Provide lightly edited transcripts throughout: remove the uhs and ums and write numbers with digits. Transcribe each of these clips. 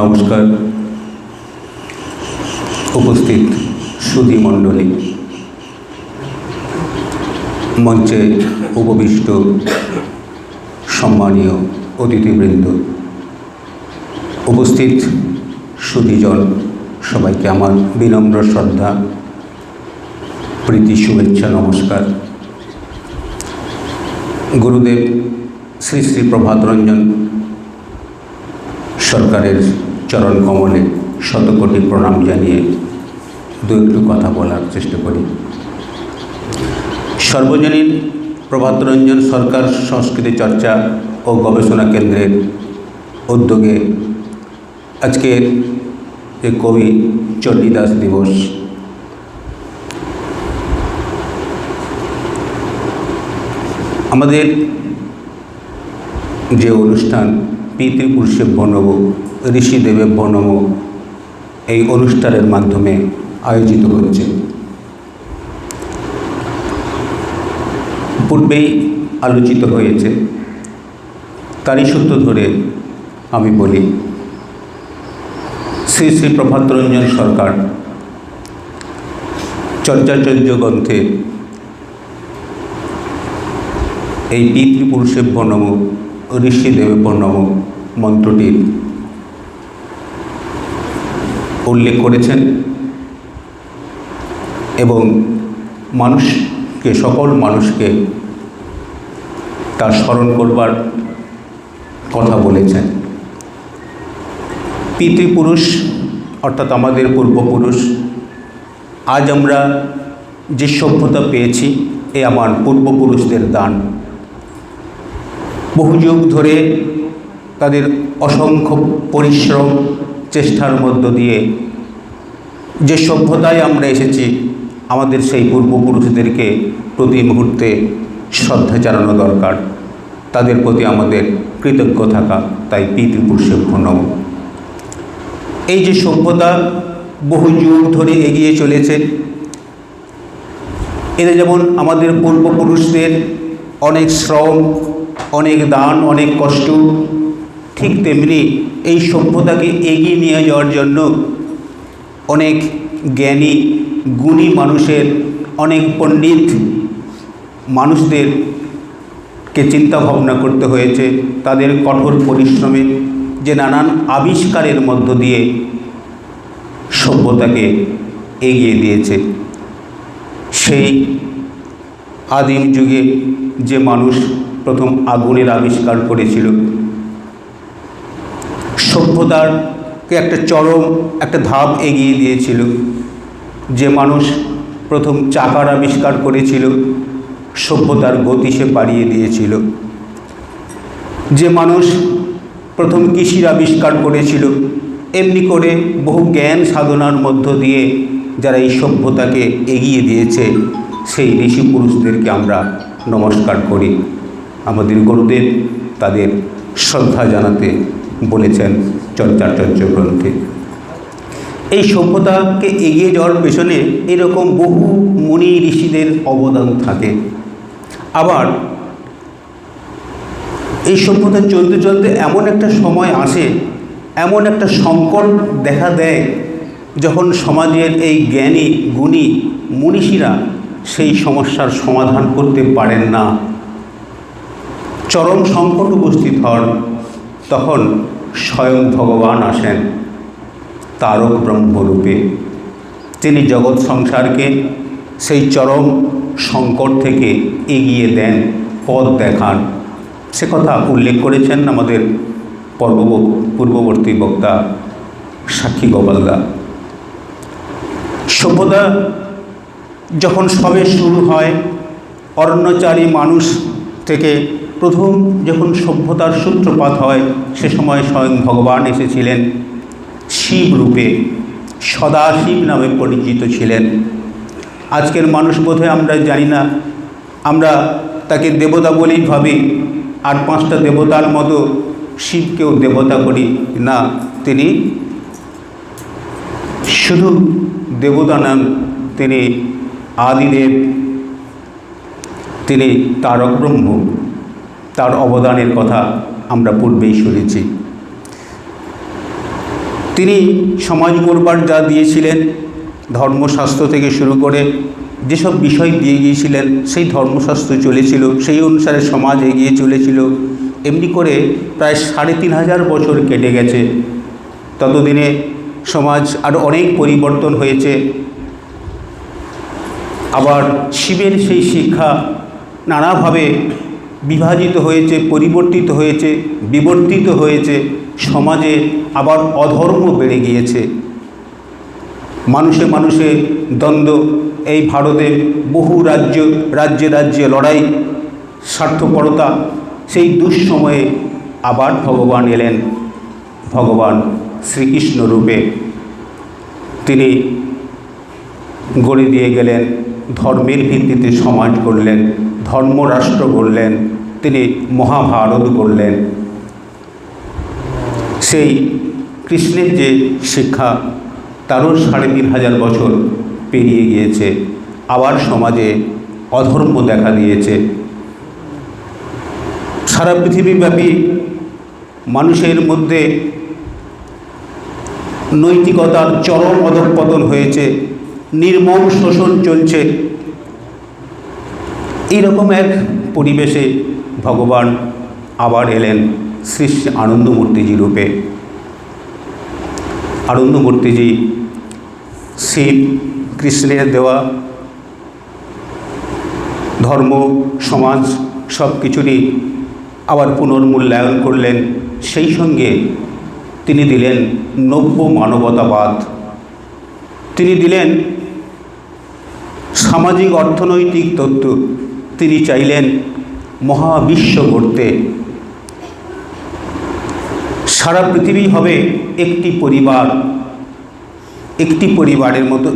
নমস্কার। উপস্থিত সুধী মণ্ডলী, মঞ্চে উপবিষ্ট সম্মানীয় অতিথিবৃন্দ, উপস্থিত সুধীজন, সবাইকে আমার বিনম্র শ্রদ্ধা, প্রীতি, শুভেচ্ছা, নমস্কার। গুরুদেব শ্রী শ্রী প্রভাত রঞ্জন সরকারের চরণ কমলে শতকোটি প্রণাম জানিয়ে দু একটু কথা বলার চেষ্টা করি। সর্বজনীন প্রভাত রঞ্জন সরকার সংস্কৃতি চর্চা ও গবেষণা কেন্দ্রের উদ্যোগে আজকের যে কবি চণ্ডীদাস দিবস, আমাদের যে অনুষ্ঠান পিতৃপুরুষেভ্যো নমঃ, ঋষিদেবেভ্যো নমঃ, এই অনুষ্ঠানের মাধ্যমে আয়োজিত হচ্ছে। পূর্বেই আলোচিত হয়েছে, তারই সূত্র ধরে আমি বলি, শ্রী শ্রী প্রভাত রঞ্জন সরকার চর্যাচর্য গ্রন্থে এই পিতৃপুরুষেভ্যো নমঃ, ঋষিদেবেভ্যো নমঃ মন্ত্রটির উল্লেখ করেছেন এবং মানুষকে, সকল মানুষকে তার স্মরণ করবার কথা বলেছেন। পিতৃপুরুষ অর্থাৎ আমাদের পূর্বপুরুষ, আজ আমরা যে সভ্যতা পেয়েছি এ আমার পূর্বপুরুষদের দান। বহু যুগ ধরে তাদের অসংখ্য পরিশ্রম, চেষ্টার মধ্য দিয়ে যে সভ্যতায় আমরা এসেছি, আমাদের সেই পূর্বপুরুষদেরকে প্রতি মুহূর্তে শ্রদ্ধা জানানো দরকার, তাদের প্রতি আমাদের কৃতজ্ঞ থাকা। তাই পিতৃপুরুষেভ্যো নমঃ। এই যে সভ্যতা বহু যুগ ধরে এগিয়ে চলেছে, এতে যেমন আমাদের পূর্বপুরুষদের অনেক শ্রম, অনেক দান, অনেক কষ্ট, ঠিক তেমনি এই সভ্যতাকে এগিয়ে নিয়ে যাওয়ার জন্য অনেক জ্ঞানী গুণী মানুষের, অনেক পণ্ডিত মানুষদেরকে চিন্তা ভাবনা করতে হয়েছে। তাদের কঠোর পরিশ্রমে যে নানান আবিষ্কারের মধ্য দিয়ে সভ্যতাকে এগিয়ে দিয়েছে। সেই আদিম যুগে যে মানুষ প্রথম আগুনের আবিষ্কার করেছিল, সভ্যতাকে একটা চরম একটা ধাপ এগিয়ে দিয়েছিল। যে মানুষ প্রথম চাকার আবিষ্কার করেছিল, সভ্যতার গতি সে বাড়িয়ে দিয়েছিল। যে মানুষ প্রথম কৃষির আবিষ্কার করেছিল, এমনি করে বহু জ্ঞান সাধনার মধ্য দিয়ে যারা এই সভ্যতাকে এগিয়ে দিয়েছে, সেই ঋষি পুরুষদেরকে আমরা নমস্কার করি। আমাদের গুরুদেব তাদের শ্রদ্ধা জানাতে বলেছেন চর্যাচর্য গ্রন্থে। এই সভ্যতাকে এগিয়ে যাওয়ার পেছনে এরকম বহু মুনি ঋষিদের অবদান থাকে। আবার এই সভ্যতা চলতে চলতে এমন একটা সময় আসে, এমন একটা সংকট দেখা দেয়, যখন সমাজের এই জ্ঞানী গুণী মনীষীরা সেই সমস্যার সমাধান করতে পারেন না, চরম সংকট উপস্থিত হন। তখন স্বয়ং ভগবান আসেন তারক ব্রহ্মরূপে। তিনি জগৎ সংসারকে সেই চরম সংকট থেকে এগিয়ে দেন, পথ দেখান। সে কথা উল্লেখ করেছেন আমাদের পূর্ববর্তী বক্তা সাক্ষী গোপালদা। সভ্যতা যখন সবে শুরু হয়, অরণ্যচারী মানুষ থেকে প্রথম যখন সভ্যতার সূত্রপাত হয়, সে সময় স্বয়ং ভগবান এসেছিলেন শিব রূপে, সদাশিব নামে পরিচিত ছিলেন। আজকের মানুষ বোধহয় আমরা জানি না, আমরা তাকে দেবতা বলেই ভাবি, আর পাঁচটা দেবতার মতো শিবকেও দেবতা করি না। তিনি শুধু দেবতা নন, তিনি আদিদেব, তিনি তারক ব্রহ্ম। তার অবদানের কথা আমরা পূর্বেই শুনেছি। তিনি সমাজ গড়বার যা দিয়েছিলেন, ধর্মশাস্ত্র থেকে শুরু করে যেসব বিষয় দিয়ে গিয়েছিলেন, সেই ধর্মশাস্ত্র চলেছিল, সেই অনুসারে সমাজ এগিয়ে চলেছিল। এমনি করে প্রায় ৩৫০০ বছর কেটে গেছে। ততদিনে সমাজ আরও অনেক পরিবর্তন হয়েছে। আবার শিবের সেই শিক্ষা নানাভাবে বিভাজিত হয়েছে, পরিবর্তিত হয়েছে, বিবর্তিত হয়েছে। সমাজে আবার অধর্ম বেড়ে গিয়েছে, মানুষে মানুষে দ্বন্দ্ব। এই ভারতে বহু রাজ্যে রাজ্যে লড়াই, স্বার্থপরতা। সেই দুঃসময়ে আবার ভগবান এলেন, ভগবান শ্রীকৃষ্ণ রূপে। তিনি গড়ে দিয়ে গেলেন, ধর্মের ভিত্তিতে সমাজ গড়লেন, ধর্মরাষ্ট্র গড়লেন, তিনি মহাভারত গড়লেন। সেই কৃষ্ণের যে শিক্ষা, তারও ৩৫০০ বছর পেরিয়ে গিয়েছে। আবার সমাজে অধর্ম দেখা দিয়েছে। সারা পৃথিবীব্যাপী মানুষের মধ্যে নৈতিকতার চরম অধঃপতন হয়েছে, নির্মম শোষণ চলছে। এইরকম এক পরিবেশে ভগবান আবার এলেন শ্রী শ্রী আনন্দমূর্তিজি রূপে। আনন্দমূর্তিজি শিব কৃষ্ণের দেওয়া ধর্ম, সমাজ সব কিছুরই আবার পুনর্মূল্যায়ন করলেন। সেই সঙ্গে তিনি দিলেন নব্য মানবতাবাদ। তিনি দিলেন সামাজিক অর্থনৈতিক তত্ত্ব। তিনি চাইলেন মহাবিশ্ব গড়তে। সারা পৃথিবী হবে একটি পরিবার, একটি পরিবারের মতো,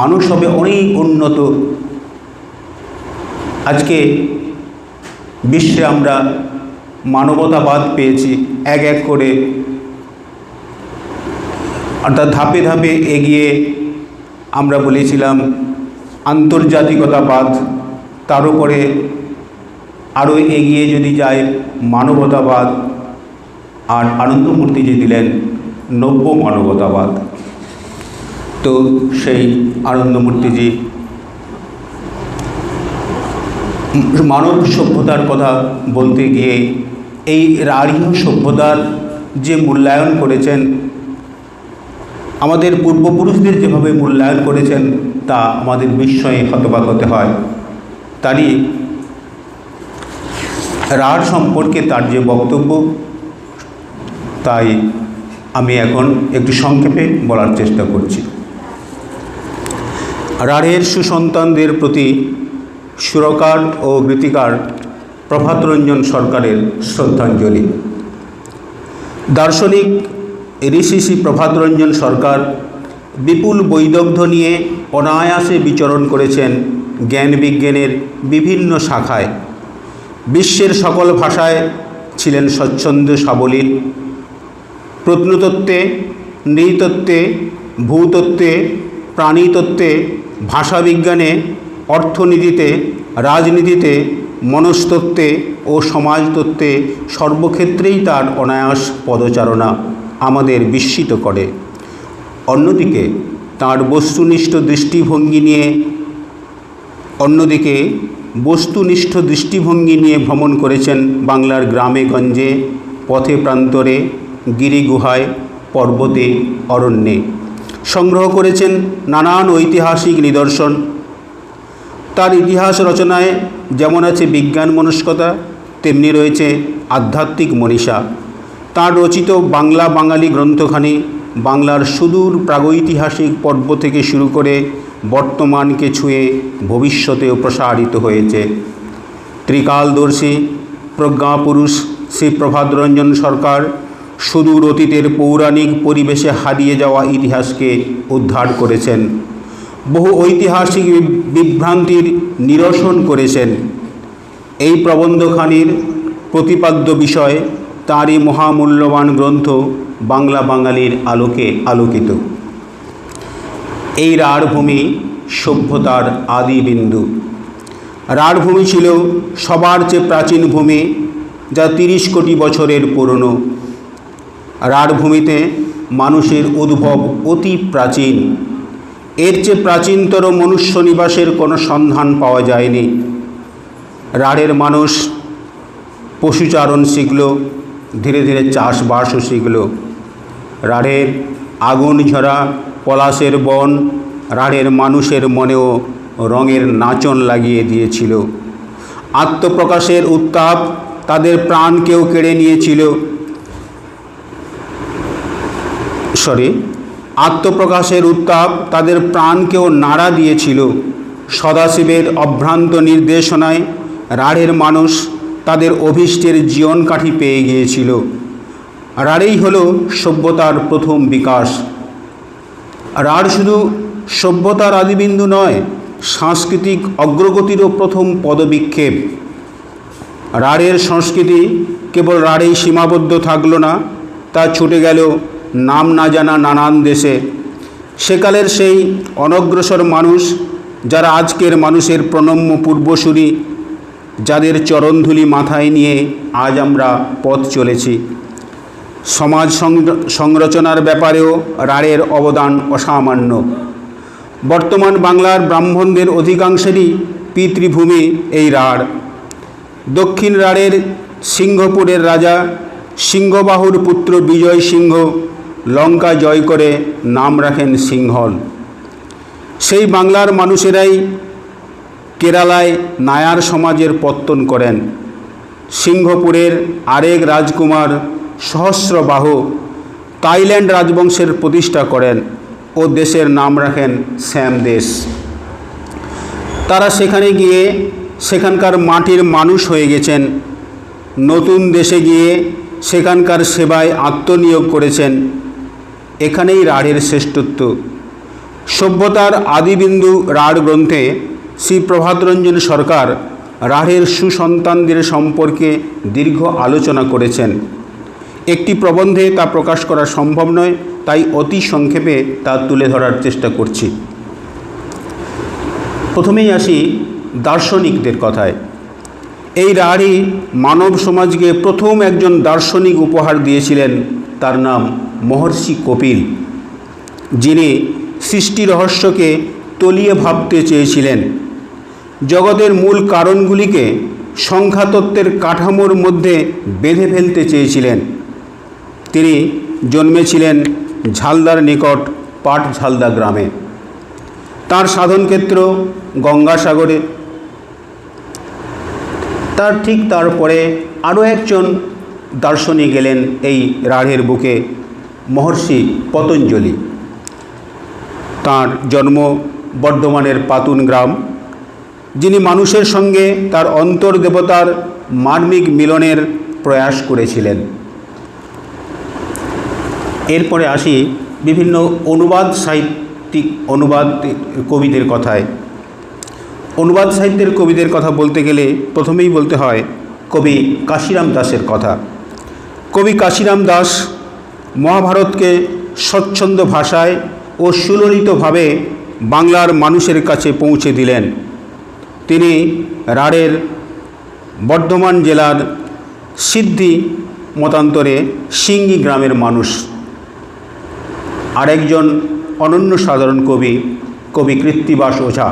মানুষ হবে অনেক উন্নত। আজকে বিশ্বে আমরা মানবতাবাদ পেয়েছি এক এক করে, অর্থাৎ ধাপে ধাপে এগিয়ে আমরা বলেছিলাম আন্তর্জাতিকতাবাদ, তার উপরে আরও এগিয়ে যদি যায় মানবতাবাদ। আর আনন্দমূর্তিজি দিলেন নব্য মানবতাবাদ। তো সেই আনন্দমূর্তিজি মানব সভ্যতার কথা বলতে গিয়ে এই আর্য সভ্যতার যে মূল্যায়ন করেছেন, আমাদের পূর্বপুরুষদের যেভাবে মূল্যায়ন করেছেন, তা আমাদের বিস্ময়ে হতবাক হতে হয়। তারই রাঢ় সম্পর্কে তার যে বক্তব্য, তাই আমি এখন একটু সংক্ষেপে বলার চেষ্টা করছি। রাঢ়ের সুসন্তানদের প্রতি সুরকার ও গীতিকার প্রভাতরঞ্জন সরকারের শ্রদ্ধাঞ্জলি। দার্শনিক ঋষি শ্রী প্রভাতরঞ্জন সরকার বিপুল বৈদগ্ধ্য নিয়ে অনায়াসে বিচরণ করেছেন জ্ঞান বিজ্ঞানের বিভিন্ন শাখায়। বিশ্বের সকল ভাষায় ছিলেন স্বচ্ছন্দ সাবলীল। প্রত্নতত্ত্বে, নৃতত্ত্বে, ভূতত্ত্বে, প্রাণীতত্ত্বে, ভাষাবিজ্ঞানে, অর্থনীতিতে, রাজনীতিতে, মনস্তত্ত্বে ও সমাজতত্ত্বে সর্বক্ষেত্রেই তার অনায়াস পদচারণা আমাদের বিস্মিত করে। অন্যদিকে তাঁর বস্তুনিষ্ঠ দৃষ্টিভঙ্গি নিয়ে ভ্রমণ করেছেন বাংলার গ্রামে গঞ্জে, পথে প্রান্তরে, গিরিগুহায়, পর্বতে, অরণ্যে। সংগ্রহ করেছেন নানান ঐতিহাসিক নিদর্শন। তার ইতিহাস রচনায় যেমন আছে বিজ্ঞান মনস্কতা, তেমনি রয়েছে আধ্যাত্মিক মনীষা। তার রচিত বাংলা বাঙালি গ্রন্থখানি বাংলার সুদূর প্রাগৈতিহাসিক পর্ব থেকে শুরু করে বর্তমানকে ছুঁয়ে ভবিষ্যতেও প্রসারিত হয়েছে। ত্রিকালদর্শী প্রজ্ঞাপুরুষ শ্রী প্রভাতরঞ্জন সরকার সুদূর অতীতের পৌরাণিক পরিবেশে হারিয়ে যাওয়া ইতিহাসকে উদ্ধার করেছেন, বহু ঐতিহাসিক বিভ্রান্তির নিরসন করেছেন। এই প্রবন্ধখানির প্রতিপাদ্য বিষয় তাঁরই মহামূল্যবান গ্রন্থ বাংলা বাঙালির আলোকে আলোকিত। এই রাঢ়ভূমি সভ্যতার আদিবিন্দু। রাঢ়ভূমি ছিল সবার চেয়ে প্রাচীন ভূমি, যা ৩০ কোটি বছরের পুরনো। রাঢ়ভূমিতে মানুষের উদ্ভব অতি প্রাচীন। এর চেয়ে প্রাচীনতর মনুষ্য নিবাসের কোনো সন্ধান পাওয়া যায়নি। রাঢ়ের মানুষ পশুচারণ শিখল, ধীরে ধীরে চাষবাসও শিখল। রাঢ়ের আগুন ঝরা পলাশের বন রাঢ়ের মানুষের মনেও রঙের নাচন লাগিয়ে দিয়েছিল। আত্মপ্রকাশের উত্তাপ তাদের প্রাণকেও কেড়ে নিয়েছিল। আত্মপ্রকাশের উত্তাপ তাদের প্রাণকেও নাড়া দিয়েছিল। সদাশিবের অভ্রান্ত নির্দেশনায় রাঢ়ের মানুষ তাদের অভীষ্টের জীবনকাঠি পেয়ে গিয়েছিল। রাঢ়েই হল সভ্যতার প্রথম বিকাশ। রাঢ় শুধু সভ্যতার আদিবিন্দু নয়, সাংস্কৃতিক অগ্রগতিরও প্রথম পদবিক্ষেপ। রাঢ়ের সংস্কৃতি কেবল রাঢ়েই সীমাবদ্ধ থাকল না, তা ছুটে গেল নাম না জানা নানান দেশে। সেকালের সেই অনগ্রসর মানুষ, যারা আজকের মানুষের প্রণম্য পূর্বসূরি, যাদের চরণধুলি মাথায় নিয়ে আজ আমরা পথ চলেছি। সমাজ সংরচনার ব্যাপারেও রাঢ়ের অবদান অসামান্য। বর্তমান বাংলার ব্রাহ্মণদের অধিকাংশেরই পিতৃভূমি এই রাঢ়। দক্ষিণ রাঢ়ের সিংহপুরের রাজা সিংহবাহুর পুত্র বিজয় সিংহ লঙ্কা জয় করে নাম রাখেন সিংহল। সেই বাংলার মানুষেরাই কেরালায় নায়ার সমাজের পত্তন করেন। সিংহপুরের আরেক রাজকুমার সহস্রবাহু থাইল্যান্ড রাজবংশের প্রতিষ্ঠা করেন ও দেশের নাম রাখেন শ্যামদেশ। তারা সেখানে গিয়ে সেখানকার মাটির মানুষ হয়ে গেছেন। নতুন দেশে গিয়ে সেখানকার সেবায় আত্মনিয়োগ করেছেন। এখানেই রাঢ়ের শ্রেষ্ঠত্ব। সভ্যতার আদিবিন্দু রাঢ় গ্রন্থে শ্রী প্রভাতরঞ্জন সরকার রাঢ়ের সুসন্তানদের সম্পর্কে দীর্ঘ আলোচনা করেছেন। একটি প্রবন্ধে তা প্রকাশ করা সম্ভব নয়, তাই অতি সংক্ষেপে তা তুলে ধরার চেষ্টা করছি। প্রথমেই আসি দার্শনিকদের কথায়। এই রাঢ়ই মানব সমাজকে প্রথম একজন দার্শনিক উপহার দিয়েছিলেন। তার নাম মহর্ষি কপিল, যিনি সৃষ্টি রহস্যকে তলিয়ে ভাবতে চেয়েছিলেন। জগতের মূল কারণগুলিকে সংখ্যাতত্ত্বের কাঠামোর মধ্যে বেঁধে ফেলতে চেয়েছিলেন। তিনি জন্মেছিলেন ঝালদার নিকট পাটঝালদা গ্রামে। তার সাধনক্ষেত্র গঙ্গাসাগরে। তারপরে আরও একজন দার্শনিক এলেন এই রাঢ়ের বুকে, মহর্ষি পতঞ্জলি। তার জন্ম বর্ধমানের পাতুন গ্রাম, যিনি মানুষের সঙ্গে তার অন্তর্দেবতার মার্মিক মিলনের প্রয়াস করেছিলেন। এরপরে আসি বিভিন্ন অনুবাদ কবিদের কথায়। অনুবাদ সাহিত্যের কবিদের কথা বলতে গেলে প্রথমেই বলতে হয় কবি কাশিরাম দাসের কথা। কবি কাশিরাম দাস মহাভারতকে স্বচ্ছন্দ ভাষায় ও সুললিতভাবে বাংলার মানুষের কাছে পৌঁছে দিলেন। তিনি রাঢ়ের বর্ধমান জেলার সিদ্ধি মতান্তরে সিঙ্গি গ্রামের মানুষ। আরেকজন অনন্য সাধারণ কবি কৃত্তিবাস ওঝা।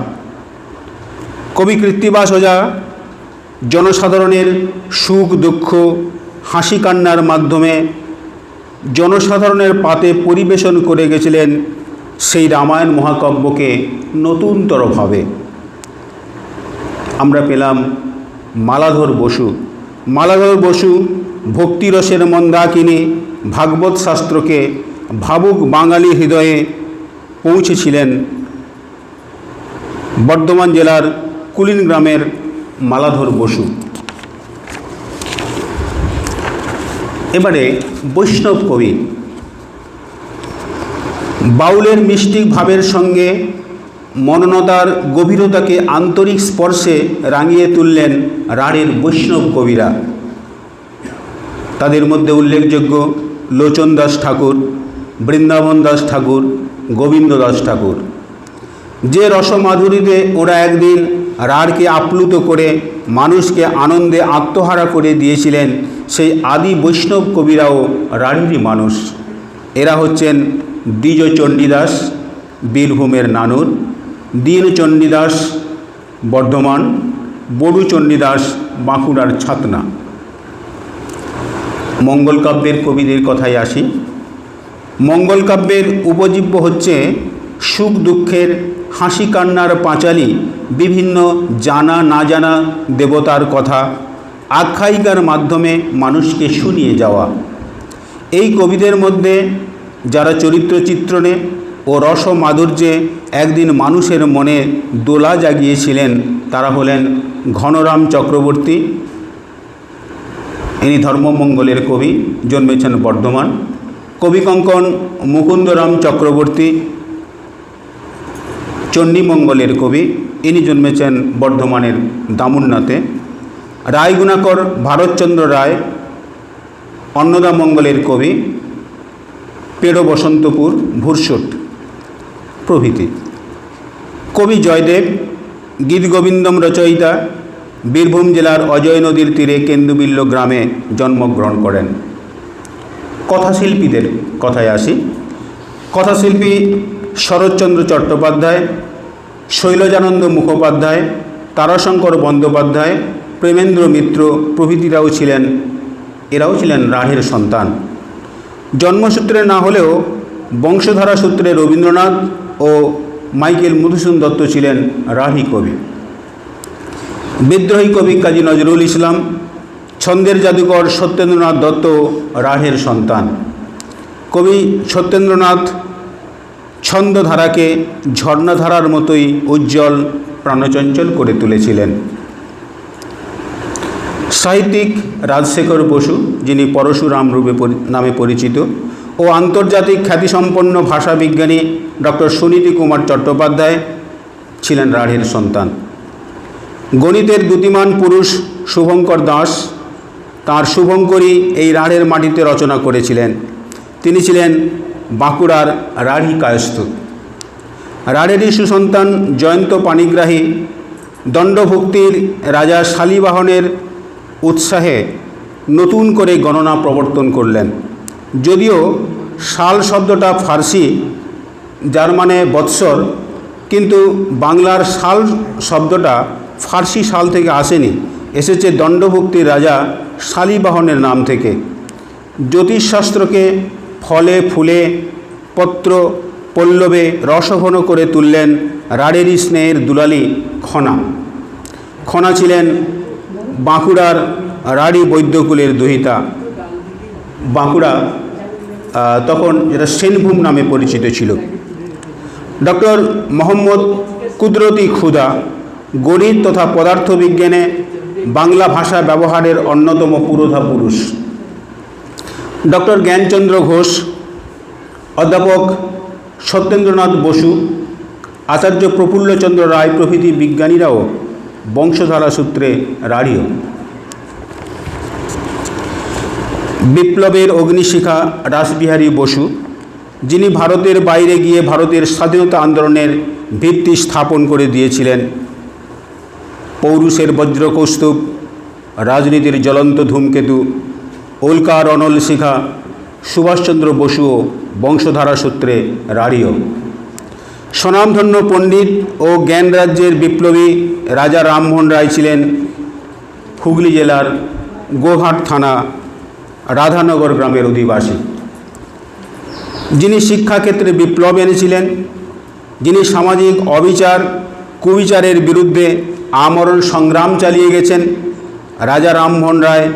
কবি কৃত্তিবাস ওঝা জনসাধারণের সুখ দুঃখ হাসি কান্নার মাধ্যমে জনসাধারণের পাতে পরিবেশন করে গেছিলেন সেই রামায়ণ মহাকাব্যকে নতুনতরভাবে। আমরা পেলাম মালাধর বসু। মালাধর বসু ভক্তিরসের মন্দাকিনী ভাগবত শাস্ত্রকে ভাবুক বাঙালি হৃদয়ে পৌঁছেছিলেন বর্ধমান জেলার কুলিন গ্রামের মালাধর বসু। এবারে বৈষ্ণব কবি। বাউলের মিষ্টি ভাবের সঙ্গে মননতার গভীরতাকে আন্তরিক স্পর্শে রাঙিয়ে তুললেন রাঢ়ের বৈষ্ণব কবিরা। তাদের মধ্যে উল্লেখযোগ্য লোচন দাস ঠাকুর, বৃন্দাবন দাস ঠাকুর, গোবিন্দ দাস ঠাকুর। যে রসমাধুরীতে ওরা একদিন রাঢ়কে আপ্লুত করে মানুষকে আনন্দে আত্মহারা করে দিয়েছিলেন, সেই আদি বৈষ্ণব কবিরাও রাঢ়েরই মানুষ। এরা হচ্ছেন দ্বিজ চণ্ডীদাস বীরভূমের নানুর, দীন চণ্ডীদাস বর্ধমান, বড়ু চণ্ডীদাস বাঁকুড়ার ছাতনা। মঙ্গল কাব্যের কবিদের কথায় আসি। মঙ্গল কাব্যের উপজীব্য হচ্ছে সুখ দুঃখের, হাসি কান্নার পাঁচালী, বিভিন্ন জানা না জানা দেবতার কথা আখ্যায়িকার মাধ্যমে মানুষকে শুনিয়ে যাওয়া। এই কবিদের মধ্যে যারা চরিত্র চিত্রণে ও রস মাধুর্যে একদিন মানুষের মনে দোলা জাগিয়েছিলেন তারা হলেন ঘনরাম চক্রবর্তী, ইনি ধর্মমঙ্গলের কবি, জন্মেছেন বর্ধমান। কবিকঙ্কন মুকুন্দরাম চক্রবর্তী চণ্ডীমঙ্গলের কবি, ইনি জন্মেছেন বর্ধমানের দামুন্নাতে। রায়গুণাকর ভারতচন্দ্র রায় অন্নদামঙ্গলের কবি, পেড়ো বসন্তপুর ভুরসুট প্রভৃতি। কবি জয়দেব গীতগোবিন্দম রচয়িতা, বীরভূম জেলার অজয় নদীর তীরে কেন্দুবিল্ল গ্রামে জন্মগ্রহণ করেন। কথাশিল্পীদের কথায় আসি। কথাশিল্পী শরৎচন্দ্র চট্টোপাধ্যায়, শৈলজানন্দ মুখোপাধ্যায়, তারাশঙ্কর বন্দ্যোপাধ্যায়, প্রেমেন্দ্র মিত্র প্রভৃতিরাও ছিলেন রাঢ়ের সন্তান। জন্মসূত্রে না হলেও বংশধারা সূত্রে রবীন্দ্রনাথ ও মাইকেল মধুসূদন দত্ত ছিলেন রাঢ়ী কবি। বিদ্রোহী কবি কাজী নজরুল ইসলাম, ছন্দের জাদুকর সত্যেন্দ্রনাথ দত্ত রাঢ়ের সন্তান। কবি সত্যেন্দ্রনাথ ছন্দধারাকে ঝর্ণাধারার মতোই উজ্জ্বল প্রাণচঞ্চল করে তুলেছিলেন। সাহিত্যিক রাজশেখর বসু, যিনি পরশুরাম রূপে নামে পরিচিত, ও আন্তর্জাতিক খ্যাতিসম্পন্ন ভাষাবিজ্ঞানী ডক্টর সুনীতি কুমার চট্টোপাধ্যায় ছিলেন রাঢ়ের সন্তান। গণিতের দ্যুতিমান পুরুষ শুভঙ্কর দাস তাঁর শুভঙ্করী এই রাঢ়ের মাটিতে রচনা করেছিলেন। তিনি ছিলেন বাঁকুড়ার রাঢ়ী কায়স্থ। রাঢ়েরই সুসন্তান জয়ন্ত পাণিগ্রাহী দণ্ডভুক্তির রাজা শালীবাহনের উৎসাহে নতুন করে গণনা প্রবর্তন করলেন। যদিও সাল শব্দটা ফার্সি, যার মানে বৎসর, কিন্তু বাংলার সাল শব্দটা ফার্সি সাল থেকে আসেনি, এসেছে দণ্ডভুক্তির রাজা শালীবাহনের নাম থেকে। জ্যোতিষশাস্ত্রকে ফলে ফুলে পত্র পল্লবে রসঘন করে তুললেন রাঢ়েরই স্নেহের দুলালী খনা। খনা ছিলেন বাঁকুড়ার রাঢ়ী বৈদ্যকুলের দহিতা। বাঁকুড়া তখন যেটা সেনভূম নামে পরিচিত ছিল। ডক্টর মোহাম্মদ কুদরতি খুদা গণিত তথা পদার্থবিজ্ঞানে বাংলা ভাষা ব্যবহারের অন্যতম পুরোধা পুরুষ। ডক্টর জ্ঞানচন্দ্র ঘোষ, অধ্যাপক সত্যেন্দ্রনাথ বসু, আচার্য প্রফুল্লচন্দ্র রায় প্রভৃতি বিজ্ঞানীরাও বংশধারা সূত্রে রাঢ়ীয়। বিপ্লবের অগ্নিশিখা রাসবিহারী বসু, যিনি ভারতের বাইরে গিয়ে ভারতের স্বাধীনতা আন্দোলনের ভিত্তি স্থাপন করে দিয়েছিলেন। পৌরুষের বজ্রকৌস্তুভ, রাজনীতির জ্বলন্ত ধূমকেতু, উল্কার অনল শিখা সুভাষচন্দ্র বসুও বংশধারা সূত্রে রাঢ়ীয়। স্বনামধন্য পণ্ডিত ও জ্ঞান রাজ্যের বিপ্লবী রাজা রামমোহন রায় ছিলেন হুগলি জেলার গোঘাট থানা রাধানগর গ্রামের অধিবাসী, যিনি শিক্ষাক্ষেত্রে বিপ্লব এনেছিলেন, যিনি সামাজিক অবিচার কুবিচারের বিরুদ্ধে আমরণ সংগ্রাম চালিয়ে গেছেন। রাজা রামমোহন রায়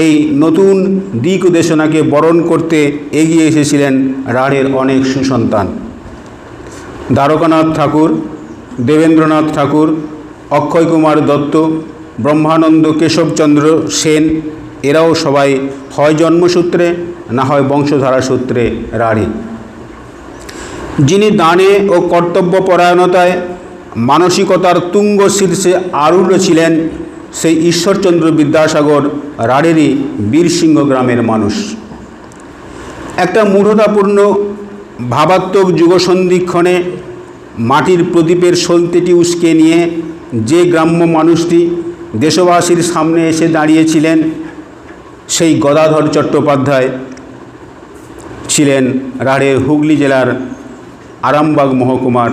এই নতুন দিক দেশনাকে বরণ করতে এগিয়ে এসেছিলেন রাঢ়ের অনেক সুসন্তান। দ্বারকানাথ ঠাকুর, দেবেন্দ্রনাথ ঠাকুর, অক্ষয় কুমার দত্ত, ব্রহ্মানন্দ কেশবচন্দ্র সেন, এরাও সবাই হয় জন্মসূত্রে না হয় বংশধারা সূত্রে রাঢ়ী। যিনি দানে ও কর্তব্যপরায়ণতায় মানসিকতার তুঙ্গ শীর্ষে আরূঢ় ছিলেন, সেই ঈশ্বরচন্দ্র বিদ্যাসাগর রাঢ়েরই বীরসিংহ গ্রামের মানুষ। একটা মূঢ়তাপূর্ণ ভাবাত্মক যুগসন্ধিক্ষণে মাটির প্রদীপের সলতেটি উস্কে নিয়ে যে গ্রাম্য মানুষটি দেশবাসীর সামনে এসে দাঁড়িয়েছিলেন, সেই গদাধর চট্টোপাধ্যায় ছিলেন রাঢ়ের হুগলি জেলার আরামবাগ মহকুমার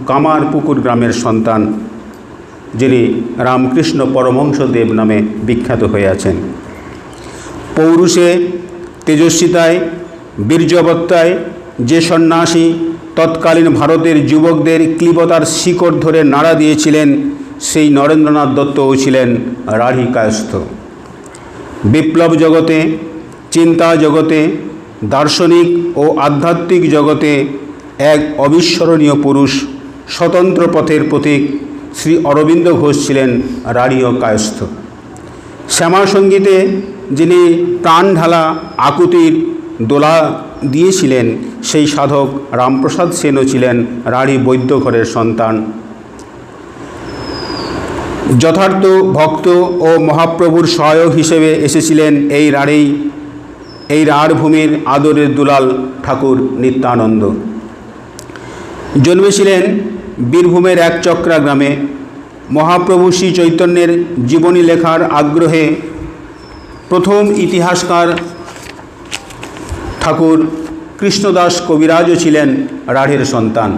কামারপুকুর গ্রামের সন্তান, যিনি রামকৃষ্ণ পরমহংসদেব নামে বিখ্যাত হয়ে আছেন। পৌরুষে, তেজস্বিতায়, বীর্যবত্তায় যে সন্ন্যাসী তৎকালীন ভারতের যুবকদের ক্লীবতার শিকড় ধরে নাড়া দিয়েছিলেন, সেই নরেন্দ্রনাথ দত্তও ছিলেন রাঢ়ী কায়স্থ। বিপ্লব জগতে, চিন্তা জগতে, দার্শনিক ও আধ্যাত্মিক জগতে এক অবিস্মরণীয় পুরুষ, স্বতন্ত্র পথের প্রতীক শ্রী অরবিন্দ ঘোষ ছিলেন রাঢ়ী ও কায়স্থ। শ্যামা সঙ্গীতে যিনি প্রাণ ঢালা আকুতির দোলা দিয়েছিলেন, সেই সাধক রামপ্রসাদ সেনও ছিলেন রাঢ়ী বৈদ্য ঘরের সন্তান। যথার্থ ভক্ত ও মহাপ্রভুর সহায়ক হিসেবে এসেছিলেন এই রাঢ় ভূমির আদরের দুলাল ঠাকুর নিত্যানন্দ। জন্মেছিলেন বীরভূমের একচক্রা গ্রামে। মহাপ্রভু শ্রী চৈতন্যের জীবনী লেখার আগ্রহে প্রথম ইতিহাসকার ঠাকুর কৃষ্ণদাস কবিরাজও ছিলেন রাঢ়ের সন্তান।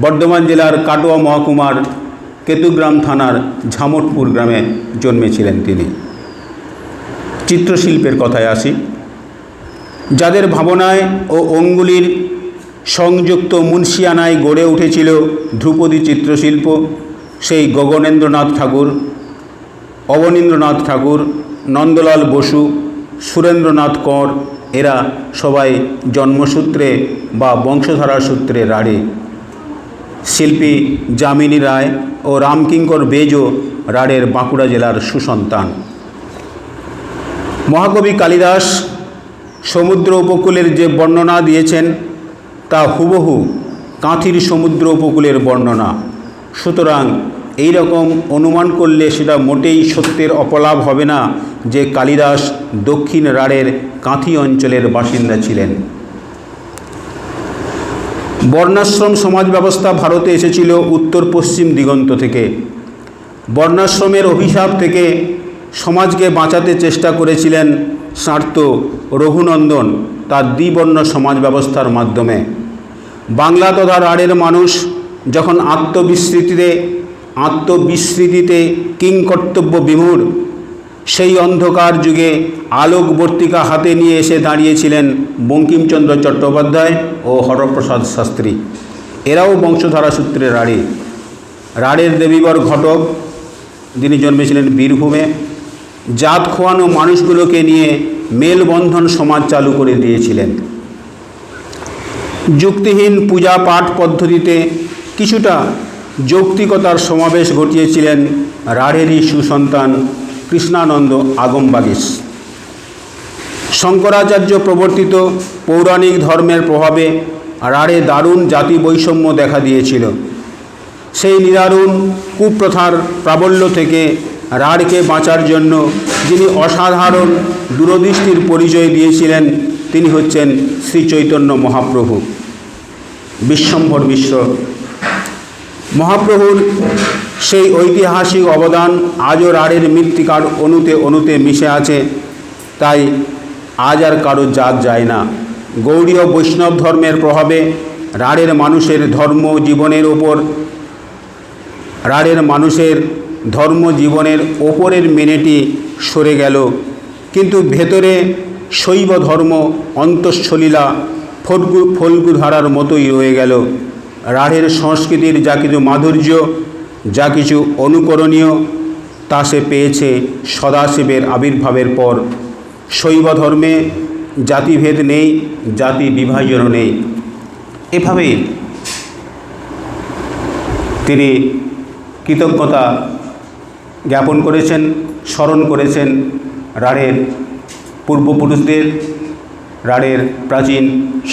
বর্ধমান জেলার কাটোয়া মহকুমার কেতুগ্রাম থানার ঝামটপুর গ্রামে জন্মেছিলেন তিনি। চিত্রশিল্পের কথায় আসি। যাদের ভাবনায় ও অঙ্গুলির সংযুক্ত মুন্সিয়ানায় গড়ে উঠেছিল ধ্রুপদী চিত্রশিল্প, সেই গগনেন্দ্রনাথ ঠাকুর, অবনীন্দ্রনাথ ঠাকুর, নন্দলাল বসু, সুরেন্দ্রনাথ কর, এরা সবাই জন্মসূত্রে বা বংশধারা সূত্রে রাঢ়ী। শিল্পী যামিনী রায় ও রামকিঙ্কর বেজও রাঢ়ের বাঁকুড়া জেলার সুসন্তান। মহাকবি কালিদাস সমুদ্র উপকূলের যে বর্ণনা দিয়েছেন, তা হুবহু কাঁথির সমুদ্র উপকূলের বর্ণনা। সুতরাং এই রকম অনুমান করলে সেটা মোটেই সত্যের অপলাভ হবে না যে কালিদাস দক্ষিণ রাঢ়ের কাঁথি অঞ্চলের বাসিন্দা ছিলেন। বর্ণাশ্রম সমাজ ব্যবস্থা ভারতে এসেছিল উত্তর পশ্চিম দিগন্ত থেকে। বর্ণাশ্রমের অভিশাপ থেকে সমাজকে বাঁচাতে চেষ্টা করেছিলেন স্মার্ত রঘুনন্দন তার দ্বিবর্ণ সমাজ ব্যবস্থার মাধ্যমে। বাংলা তথা রাঢ়ের মানুষ যখন আত্মবিস্মৃতিতে কিংকর্তব্য বিমূঢ়, সেই অন্ধকার যুগে আলোকবর্তিকা হাতে নিয়ে এসে দাঁড়িয়েছিলেন বঙ্কিমচন্দ্র চট্টোপাধ্যায় ও হরপ্রসাদ শাস্ত্রী। এরাও বংশধারা সূত্রে রাঢ়ী। রাঢ়ের দেবীবর ঘটক, যিনি জন্মেছিলেন বীরভূমে, জাত খোয়ানো মানুষগুলোকে নিয়ে মেলবন্ধন সমাজ চালু করে দিয়েছিলেন। যুক্তিহীন পূজা পাঠ পদ্ধতিতে কিছুটা যৌক্তিকতার সমাবেশ ঘটিয়েছিলেন রাঢ়েরই সুসন্তান কৃষ্ণানন্দ আগমবাগীশ। শঙ্করাচার্য প্রবর্তিত পৌরাণিক ধর্মের প্রভাবে রাঢ়ে দারুণ জাতি বৈষম্য দেখা দিয়েছিল। সেই নিদারুণ কুপ্রথার প্রাবল্য থেকে রাঢ়কে বাঁচার জন্য যিনি অসাধারণ দূরদৃষ্টির পরিচয় দিয়েছিলেন, তিনি হচ্ছেন শ্রী চৈতন্য মহাপ্রভু। বিশ্বম্ভর মিশ্র মহাপ্রভুর সেই ঐতিহাসিক অবদান আজও রাঢ়ের মৃত্তিকার অণুতে অণুতে মিশে আছে। তাই আজ আর কারো জাত যায় না। গৌড়ীয় বৈষ্ণব ধর্মের প্রভাবে রাঢ়ের মানুষের ধর্মজীবনের ওপরের মেনেটি সরে গেল, কিন্তু ভেতরে শৈব ধর্ম অন্তঃসলীলা ফল্গুধারার মতোই রয়ে গেল। রাঢ়ের সংস্কৃতির যা কিছু মাধুর্য, যা কিছু অনুকরণীয়, তা সে পেয়েছে সদাশিবের আবির্ভাবের পর। শৈব ধর্মে জাতিভেদ নেই, জাতি বিভাজনও নেই। এভাবেই তিনি কৃতজ্ঞতা জ্ঞাপন করেছেন, স্মরণ করেছেন রাঢ়ের পূর্বপুরুষদের, রাঢ়ের প্রাচীন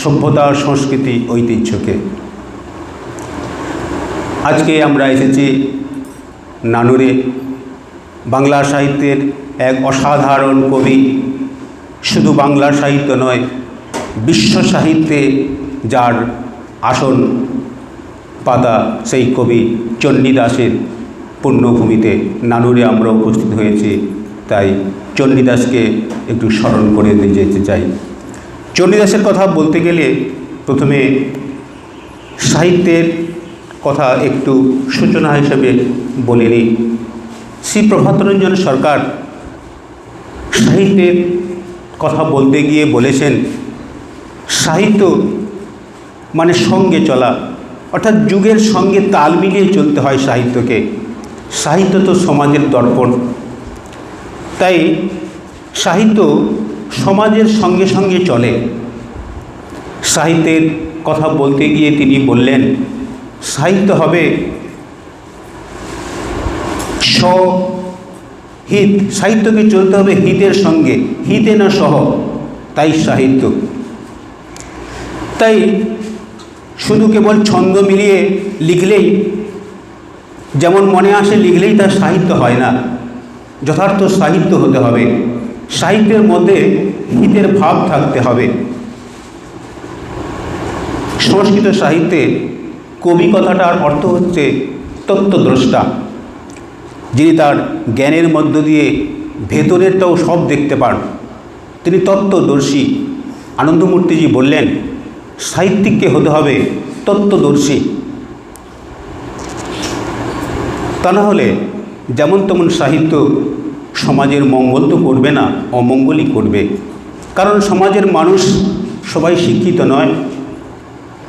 সভ্যতা, সংস্কৃতি, ঐতিহ্যকে। আজকে আমরা এসেছি নানুরে। বাংলা সাহিত্যের এক অসাধারণ কবি, শুধু বাংলা সাহিত্য নয়, বিশ্ব সাহিত্যে যার আসন পাতা, সেই কবি চণ্ডীদাসের পুণ্যভূমিতে নানুরে আমরা উপস্থিত হয়েছি। তাই চণ্ডীদাসকে একটু স্মরণ করে যেতে চাই। চণ্ডীদাসের কথা বলতে গেলে প্রথমে সাহিত্যের কথা একটু সূচনা হিসেবে বলে নিই। শ্রী প্রভাতরঞ্জন সরকার সাহিত্যের কথা বলতে গিয়ে বলেছেন, সাহিত্য মানে সঙ্গে চলা, অর্থাৎ যুগের সঙ্গে তাল মিলিয়ে চলতে হয় সাহিত্যকে। সাহিত্য তো সমাজের দর্পণ, তাই সাহিত্য সমাজের সঙ্গে সঙ্গে চলে। সাহিত্যের কথা বলতে গিয়ে তিনি বললেন, সাহিত্য হবে সহিত, সাহিত্যকে চলতে হবে হিতের সঙ্গে, হিতে না সহ, তাই সাহিত্য। তাই শুধু কেবল ছন্দ মিলিয়ে লিখলেই, যেমন মনে আসে লিখলেই তার সাহিত্য হয় না। যথার্থ সাহিত্য হতে হবে, সাহিত্যের মধ্যে হিতের ভাব থাকতে হবে। সংস্কৃত সাহিত্যে কবি কথাটার অর্থ হচ্ছে তত্ত্বদ্রষ্টা, যিনি তার জ্ঞানের মধ্য দিয়ে ভেতরেরটাও সব দেখতে পান, তিনি তত্ত্বদর্শী। আনন্দমূর্তিজি বললেন, সাহিত্যিককে হতে হবে তত্ত্বদর্শী, তা না হলে যেমন তেমন সাহিত্য সমাজের মঙ্গল তো করবে না, অমঙ্গলই করবে। কারণ সমাজের মানুষ সবাই শিক্ষিত নয়,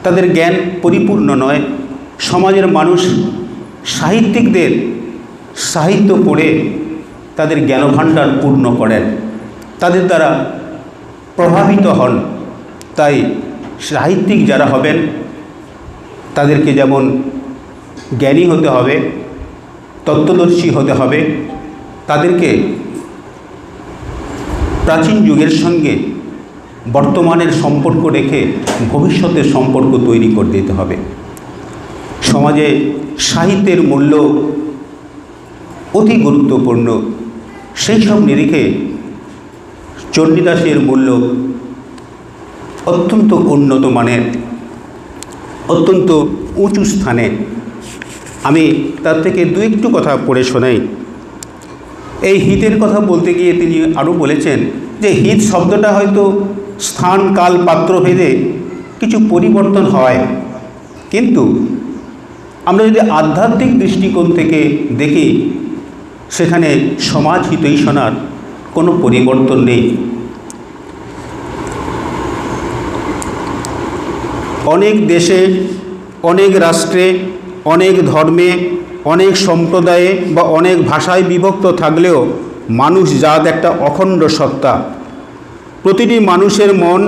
তাদের জ্ঞান পরিপূর্ণ নয়। সমাজের মানুষ সাহিত্যিকদের সাহিত্য পড়ে তাদের জ্ঞানভাণ্ডার পূর্ণ করেন, তাদের দ্বারা প্রভাবিত হন। তাই সাহিত্যিক যারা হবেন তাদেরকে যেমন জ্ঞানী হতে হবে, তত্ত্বদর্শী হতে হবে, তাদেরকে প্রাচীন যুগের সঙ্গে বর্তমানের সম্পর্ক রেখে ভবিষ্যতের সম্পর্ক তৈরি করে দিতে হবে। সমাজে সাহিত্যের মূল্য অতি গুরুত্বপূর্ণ। সেই সব নিরিখে চণ্ডীদাসের মূল্য অত্যন্ত উন্নত মানের, অত্যন্ত উঁচু স্থানে। আমি তার থেকে দু একটু কথা পড়ে শোনাই। এই হিতের কথা বলতে গিয়ে তিনি আরও বলেছেন যে হিত শব্দটা হয়তো স্থান কাল পাত্র ভেদে কিছু পরিবর্তন হয়, কিন্তু আমরা যদি আধ্যাত্মিক দৃষ্টিকোণ থেকে দেখি সেখানে সমাজ হিতৈষণার কোনো পরিবর্তন নেই। অনেক দেশে, অনেক রাষ্ট্রে, অনেক ধর্মে, অনেক সম্প্রদায়ে বা অনেক ভাষায় বিভক্ত থাকলেও মানুষ জাত একটা অখণ্ড সত্তা। প্রতিটি মানুষের মন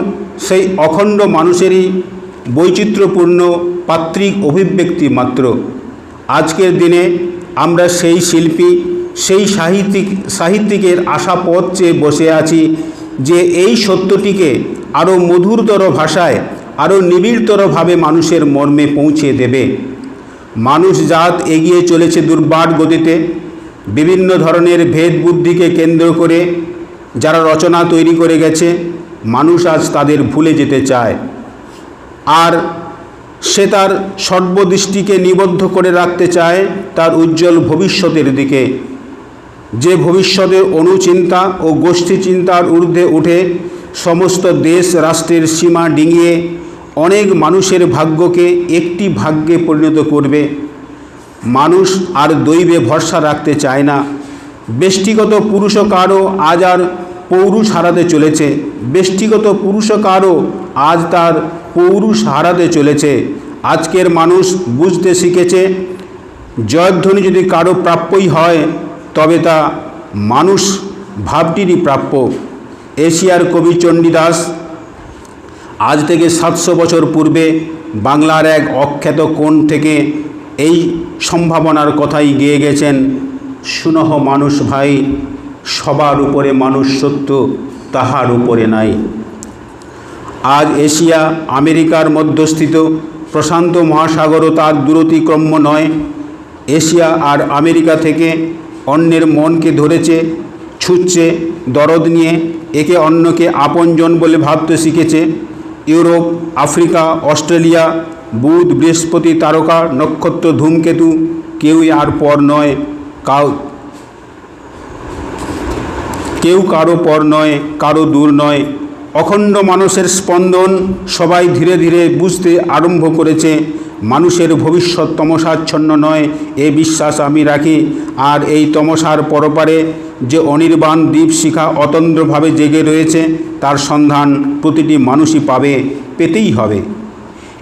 সেই অখণ্ড মানুষেরই বৈচিত্র্যপূর্ণ পাত্রিক অভিব্যক্তি মাত্র। আজকের দিনে আমরা সেই শিল্পী, সেই সাহিত্যিকের আশা পথ চেয়ে বসে আছি যে এই সত্যটিকে আরও মধুরতর ভাষায়, আরও নিবিড়তরভাবে মানুষের মর্মে পৌঁছে দেবে। মানুষ জাত এগিয়ে চলেছে দুর্বার গতিতে। বিভিন্ন ধরনের ভেদ বুদ্ধিকে কেন্দ্র করে যারা রচনা তৈরি করে গেছে, মানুষ আজ তাদের ভুলে যেতে চায়। আর সে তার সর্বদৃষ্টিকে নিবদ্ধ করে রাখতে চায় তার উজ্জ্বল ভবিষ্যতের দিকে, যে ভবিষ্যতের অনুচিন্তা ও গোষ্ঠী চিন্তার ঊর্ধ্বে উঠে সমস্ত দেশ রাষ্ট্রের সীমা ডিঙিয়ে অনেক মানুষের ভাগ্যকে একটি ভাগ্যে পরিণত করবে। মানুষ আর দৈবে ভরসা রাখতে চায় না। ব্যষ্টিগত পুরুষকারও আজ আর পৌরুষ হারাতে চলেছে, ব্যষ্টিগত পুরুষকারও আজ তার পৌরুষ হারাতে চলেছে। আজকের মানুষ বুঝতে শিখেছে জয়ধ্বনি যদি কারো প্রাপ্যই হয় তবে তা মানুষ ভাবটিরই প্রাপ্য। এশিয়ার কবি চণ্ডীদাস আজ থেকে 700 বছর পূর্বে বাংলার এক অখ্যাত কোণ থেকে এই সম্ভাবনার কথাই গেয়ে গেছেন, শুনহ মানুষ ভাই, সবার উপরে মানুষ সত্য, তাহার উপরে নাই। আজ এশিয়া আমেরিকার মধ্যস্থিত প্রশান্ত মহাসাগরও তার দূরতিক্রম্য নয়। এশিয়া আর আমেরিকা থেকে অন্যের মনকে ধরেছে, ছুঁচ্ছে, দরদ নিয়ে একে অন্যকে আপনজন বলে ভাবতে শিখেছে। ইউরোপ, আফ্রিকা, অস্ট্রেলিয়া, বুধ, বৃহস্পতি, তারকা, নক্ষত্র, ধূমকেতু কেউই আর পর নয়, কেউ কারো পর নয়, কারো দূর নয়। অখণ্ড মানুষের স্পন্দন সবাই ধীরে ধীরে বুঝতে আরম্ভ করেছে। মানুষের ভবিষ্যৎ তমসাচ্ছন্ন নয়, এ বিশ্বাস আমি রাখি। আর এই তমসার পরপারে যে অনির্বাণ দীপশিখা অতন্দ্রভাবে জেগে রয়েছে, তার সন্ধান প্রতিটি মানুষই পাবে, পেতেই হবে।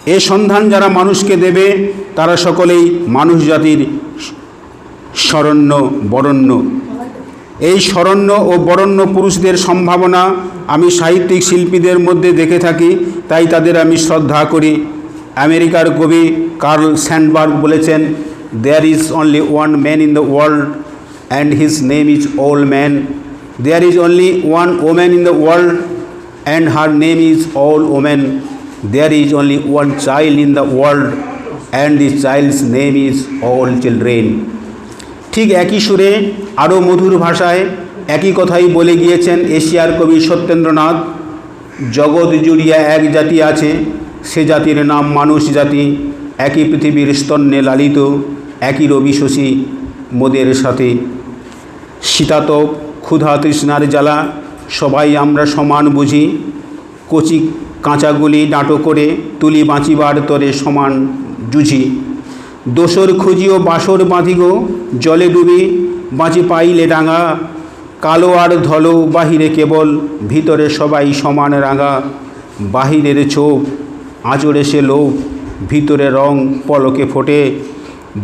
এ সন্ধান যারা মানুষকে দেবে, তারা সকলেই মানুষ জাতির শরণ্য বরণ্য। এই শরণ্য ও বরণ্য পুরুষদের সম্ভাবনা আমি সাহিত্যিক শিল্পীদের মধ্যে দেখে থাকি, তাই তাদের আমি শ্রদ্ধা করি। আমেরিকার কবি কার্ল স্যান্ডবার্গ বলেছেন, there is only one man in the world and his name is all man. There is only one woman in the world and her name is all woman. There is only one child in the world and the child's name is all children. ঠিক একই সুরে আরও মধুর ভাষায় একই কথাই বলে গিয়েছেন এশিয়ার কবি সত্যেন্দ্রনাথ। জগৎ জুড়িয়া এক জাতি আছে, সে জাতির নাম মানুষ জাতি। একই পৃথিবীর স্তন্যে লালিত, একই রবি শশী মোদের সাথে। শীতাতপ ক্ষুধা তৃষ্ণার জ্বালা সবাই আমরা সমান বুঝি। কচি কাঁচাগুলি ডাঁটো করে তুলি বাঁচিবার তরে সমান জুঝি। দোসর খুঁজিও বাসর বাঁধিগ, জলে ডুবি বাঁচি পাইলে ডাঙা। কালো আর ধলো বাহিরে কেবল, ভিতরে সবাই সমান রাঙা। বাহিরের ছোপ আঁচড়ে সে লোভ, ভিতরে রং পলকে ফোটে।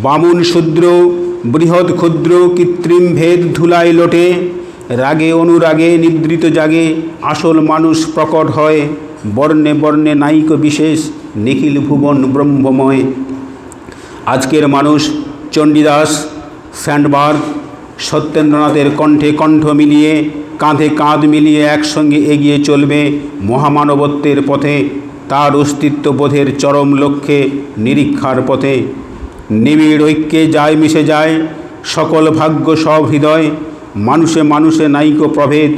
বামুন শূদ্র বৃহৎ ক্ষুদ্র কৃত্রিম ভেদ ধুলায় লোটে। রাগে অনুরাগে নিদ্রিত জাগে, আসল মানুষ প্রকট হয়। বর্ণে বর্ণে নাইক বিশেষ, নিখিল ভুবন ব্রহ্মময়। আজকের মানুষ চণ্ডীদাস, স্যান্ডবার্গ, সত্যেন্দ্রনাথের কণ্ঠে কণ্ঠ মিলিয়ে, কাঁধে কাঁধ মিলিয়ে একসঙ্গে এগিয়ে চলবে মহামানবত্বের পথে, তার অস্তিত্ববোধের চরম লক্ষ্যে নিরীক্ষার পথে। নিবিড় ঐক্যে যায় মিশে যায় সকল ভাগ্য সব হৃদয়। মানুষে মানুষে নাইক প্রভেদ,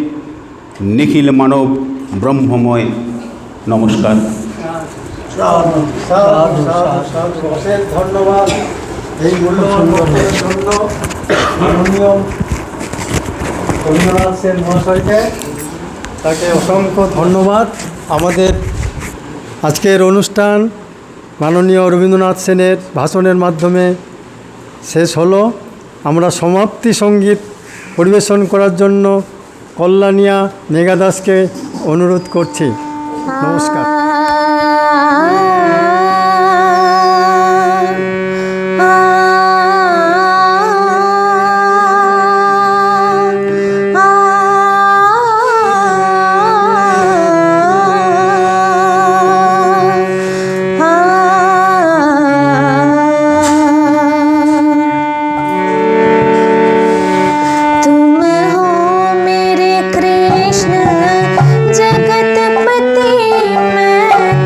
নিখিল মানব ব্রহ্মময়। নমস্কার। ধন্যবাদ এই মূল্যবান বক্তব্যের জন্য মাননীয় রবীন্দ্রনাথ সেন মহাশয়কে, তাকে অসংখ্য ধন্যবাদ। আমাদের আজকের অনুষ্ঠান মাননীয় রবীন্দ্রনাথ সেনের ভাষণের মাধ্যমে শেষ হলো। আমরা সমাপ্তি সঙ্গীত পরিবেশন করার জন্য কল্যাণিয়া মেঘা দাসকে অনুরোধ করছি। নমস্কার। जगतपति मैं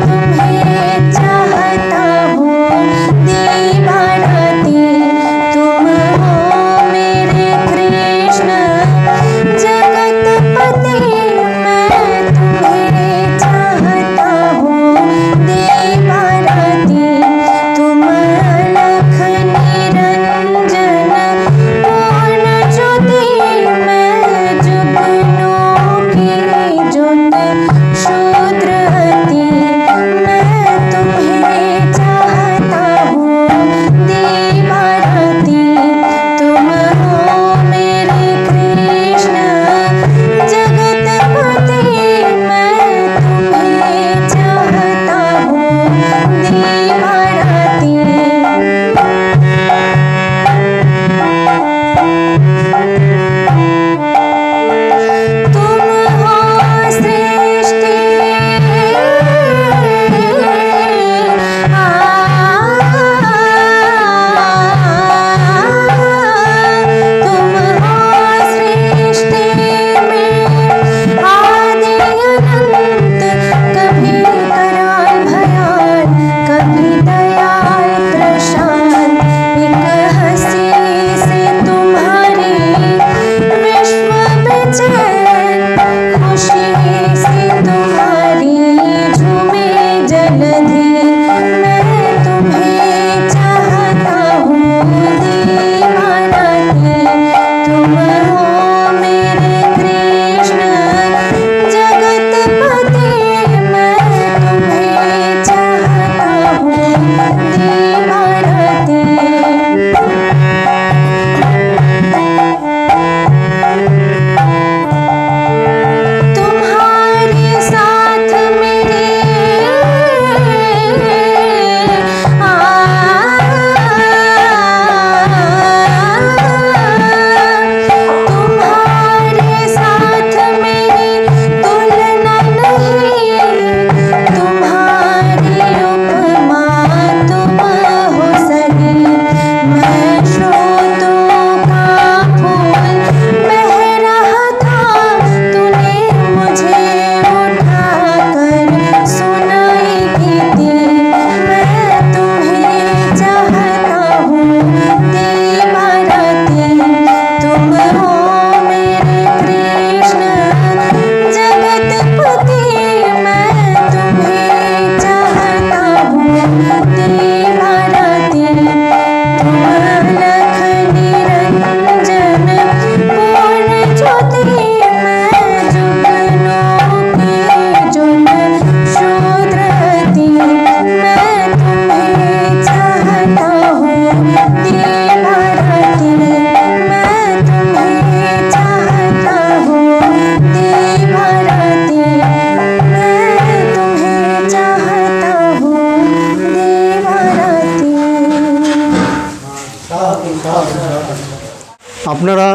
আপনারা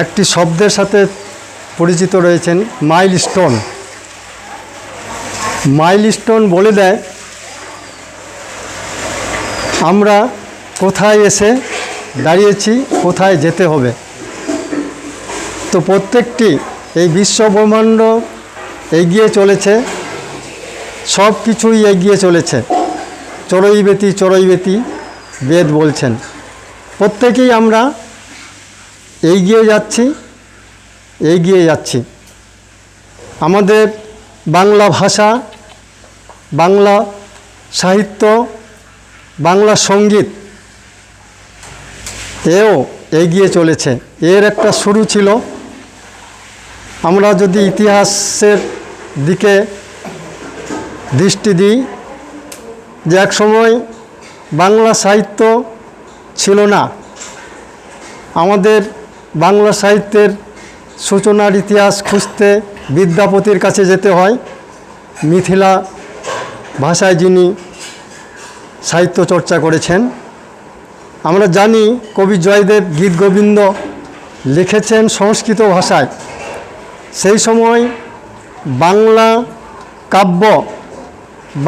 একটি শব্দের সাথে পরিচিত রয়েছেন, মাইলস্টোন। মাইলস্টোন বলে দেয় আমরা কোথায় এসে দাঁড়িয়েছি, কোথায় যেতে হবে। তো প্রত্যেকটি এই বিশ্বব্রহ্মাণ্ড এগিয়ে চলেছে, সব কিছুই এগিয়ে চলেছে। চরৈবেতি চরৈবেতি বেদ বলছেন। প্রত্যেকেই আমরা এগিয়ে যাচ্ছি, এগিয়ে যাচ্ছি। আমাদের বাংলা ভাষা, বাংলা সাহিত্য, বাংলা সঙ্গীত এও এগিয়ে চলেছে। এর একটা শুরু ছিল। আমরা যদি ইতিহাসের দিকে দৃষ্টি দিই, যে এক সময় বাংলা সাহিত্য ছিল না। আমাদের বাংলা সাহিত্যের সূচনার ইতিহাস খুঁজতে বিদ্যাপতির কাছে যেতে হয়। মিথিলা ভাষায় যিনি সাহিত্য চর্চা করেছেন। আমরা জানি কবি জয়দেব গীতগোবিন্দ লিখেছেন সংস্কৃত ভাষায়। সেই সময় বাংলা কাব্য,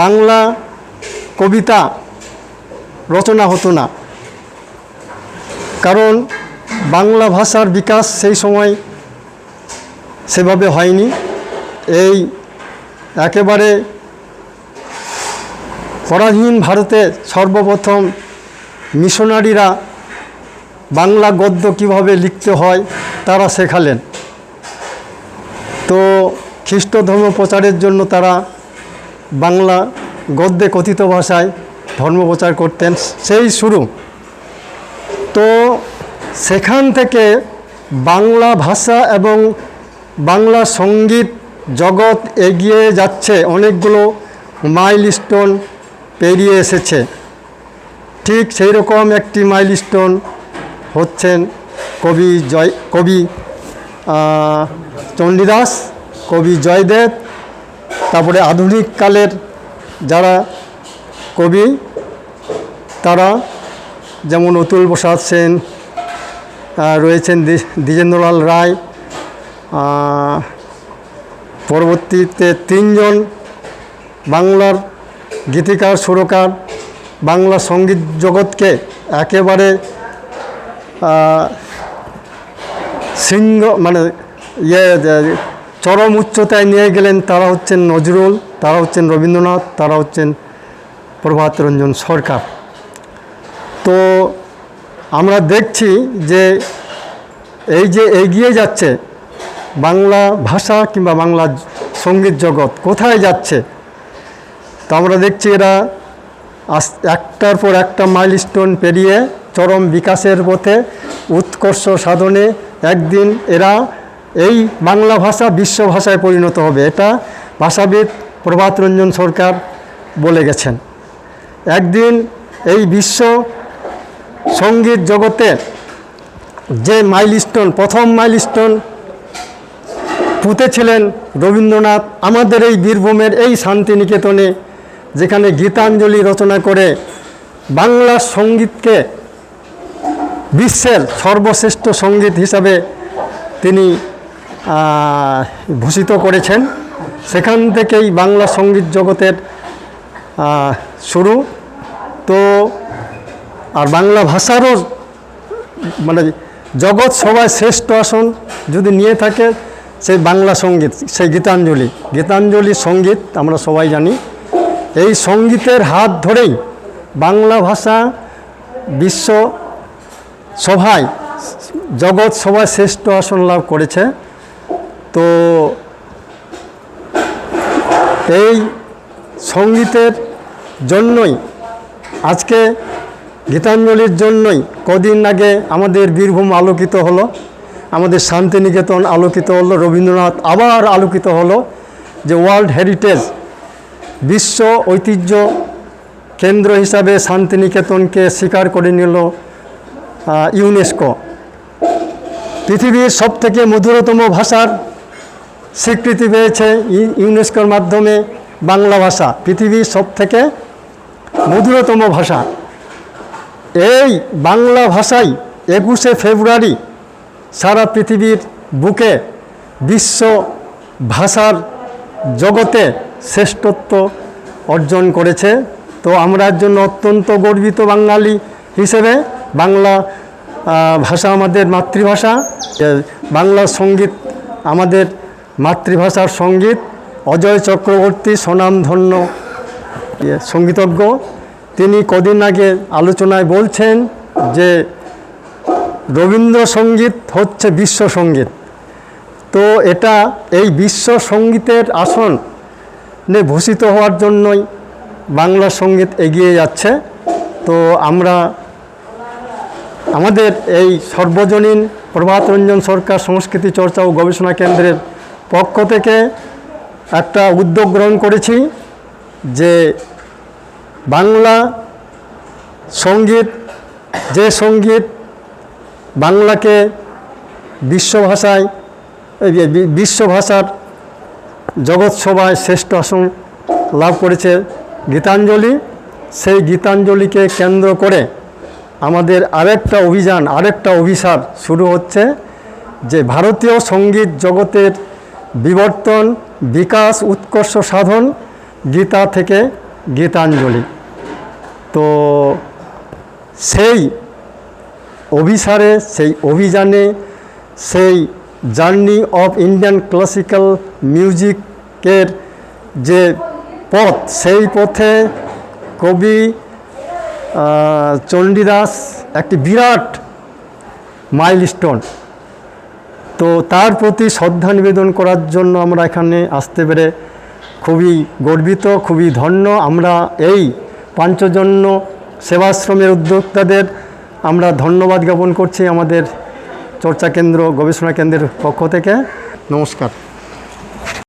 বাংলা কবিতা রচনা হতো না, কারণ বাংলা ভাষার বিকাশ সেই সময় সেভাবে হয়নি। এই একেবারে পরাধীন ভারতে সর্বপ্রথম মিশনারিরা বাংলা গদ্য কীভাবে লিখতে হয় তারা শেখালেন। তো খ্রিস্ট ধর্ম প্রচারের জন্য তারা বাংলা গদ্যে কথিত ভাষায় ধর্ম প্রচার করতেন, সেই শুরু। তো সেখান থেকে বাংলা ভাষা এবং বাংলা সঙ্গীত জগৎ এগিয়ে যাচ্ছে, অনেকগুলো মাইলস্টোন পেরিয়ে এসেছে। ঠিক সেই রকম একটি মাইলস্টোন হচ্ছেন কবি চণ্ডীদাস, কবি জয়দেব, তারপরে আধুনিক কালের যারা কবি তারা যেমন অতুল প্রসাদ সেন রয়েছেন, দ্বিজেন্দ্রলাল রায়, পরবর্তীতে তিনজন বাংলার গীতিকার সুরকার বাংলা সঙ্গীত জগৎকে একেবারে সিংহ মানে চরম উচ্চতায় নিয়ে গেলেন। তারা হচ্ছেন নজরুল, তারা হচ্ছেন রবীন্দ্রনাথ, তারা হচ্ছেন প্রভাত রঞ্জন সরকার। তো আমরা দেখছি যে এই যে এগিয়ে যাচ্ছে বাংলা ভাষা কিংবা বাংলা সঙ্গীত জগৎ কোথায় যাচ্ছে, তো আমরা দেখছি এরা একটার পর একটা মাইলস্টোন পেরিয়ে চরম বিকাশের পথে উৎকর্ষ সাধনে একদিন এরা এই বাংলা ভাষা বিশ্ব ভাষায় পরিণত হবে। এটা ভাষাবিদ প্রভাত রঞ্জন সরকার বলে গেছেন। একদিন এই বিশ্ব সঙ্গীত জগতে যে মাইলস্টোন, প্রথম মাইলস্টোন পুঁতেছিলেন রবীন্দ্রনাথ আমাদের এই বীরভূমের এই শান্তিনিকেতনে, যেখানে গীতাঞ্জলি রচনা করে বাংলা সঙ্গীতকে বিশ্বের সর্বশ্রেষ্ঠ সঙ্গীত হিসাবে তিনি ভূষিত করেছেন। সেখান থেকেই বাংলা সঙ্গীত জগতের শুরু। তো আর বাংলা ভাষারও মানে জগৎ সবাই শ্রেষ্ঠ আসন যদি নিয়ে থাকে সেই বাংলা সঙ্গীত, সেই গীতাঞ্জলি। গীতাঞ্জলি সঙ্গীত আমরা সবাই জানি। এই সঙ্গীতের হাত ধরেই বাংলা ভাষা বিশ্ব সভায়, জগৎ সভায় শ্রেষ্ঠ আসন লাভ করেছে। তো এই সঙ্গীতের জন্যই আজকে গীতাঞ্জলির জন্যই কদিন আগে আমাদের বীরভূম আলোকিত হলো, আমাদের শান্তিনিকেতন আলোকিত হলো, রবীন্দ্রনাথ আবার আলোকিত হলো, যে ওয়ার্ল্ড হেরিটেজ বিশ্ব ঐতিহ্য কেন্দ্র হিসাবে শান্তিনিকেতনকে স্বীকার করে নিল ইউনেস্কো। পৃথিবীর সবথেকে মধুরতম ভাষার স্বীকৃতি পেয়েছে ইউনেস্কোর মাধ্যমে বাংলা ভাষা, পৃথিবীর সবথেকে মধুরতম ভাষা। এই বাংলা ভাষাই 21শে ফেব্রুয়ারি সারা পৃথিবীর বুকে বিশ্ব ভাষার জগতে শ্রেষ্ঠত্ব অর্জন করেছে। তো আমরা এর জন্য অত্যন্ত গর্বিত বাঙালি হিসেবে। বাংলা ভাষা আমাদের মাতৃভাষা, বাংলা সঙ্গীত আমাদের মাতৃভাষার সঙ্গীত। অজয় চক্রবর্তী স্বনামধন্য সঙ্গীতজ্ঞ, তিনি কদিন আগে আলোচনায় বলছেন যে রবীন্দ্রসঙ্গীত হচ্ছে বিশ্বসঙ্গীত। তো এটা এই বিশ্ব সঙ্গীতের আসনে ভূষিত হওয়ার জন্যই বাংলা সঙ্গীত এগিয়ে যাচ্ছে। তো আমরা আমাদের এই সর্বজনীন প্রভাতরঞ্জন সরকার সংস্কৃতি চর্চা ও গবেষণা কেন্দ্রের পক্ষ থেকে একটা উদ্যোগ গ্রহণ করেছি যে বাংলা সঙ্গীত, যে সঙ্গীত বাংলাকে বিশ্বভাষার জগৎসভায় শ্রেষ্ঠ আসন লাভ করেছে গীতাঞ্জলি, সেই গীতাঞ্জলিকে কেন্দ্র করে আমাদের আরেকটা অভিযান, আরেকটা অভিসার শুরু হচ্ছে যে ভারতীয় সঙ্গীত জগতের বিবর্তন, বিকাশ, উৎকর্ষ সাধন, গীতা থেকে গীতাঞ্জলি। তো সেই অভিসারে, সেই অভিযানে, সেই জার্নি অফ ইন্ডিয়ান ক্লাসিক্যাল মিউজিকের যে পথ, সেই পথে কবি চণ্ডীদাস একটি বিরাট মাইলস্টোন। তো তার প্রতি শ্রদ্ধা নিবেদন করার জন্য আমরা এখানে আসতে পেরে খুবই গর্বিত, খুবই ধন্য। আমরা এই পাঞ্চজন্য সেবাশ্রমের উদ্যোক্তাদের আমরা ধন্যবাদ জ্ঞাপন করছি আমাদের চর্চা কেন্দ্র, গবেষণা কেন্দ্রের পক্ষ থেকে। নমস্কার।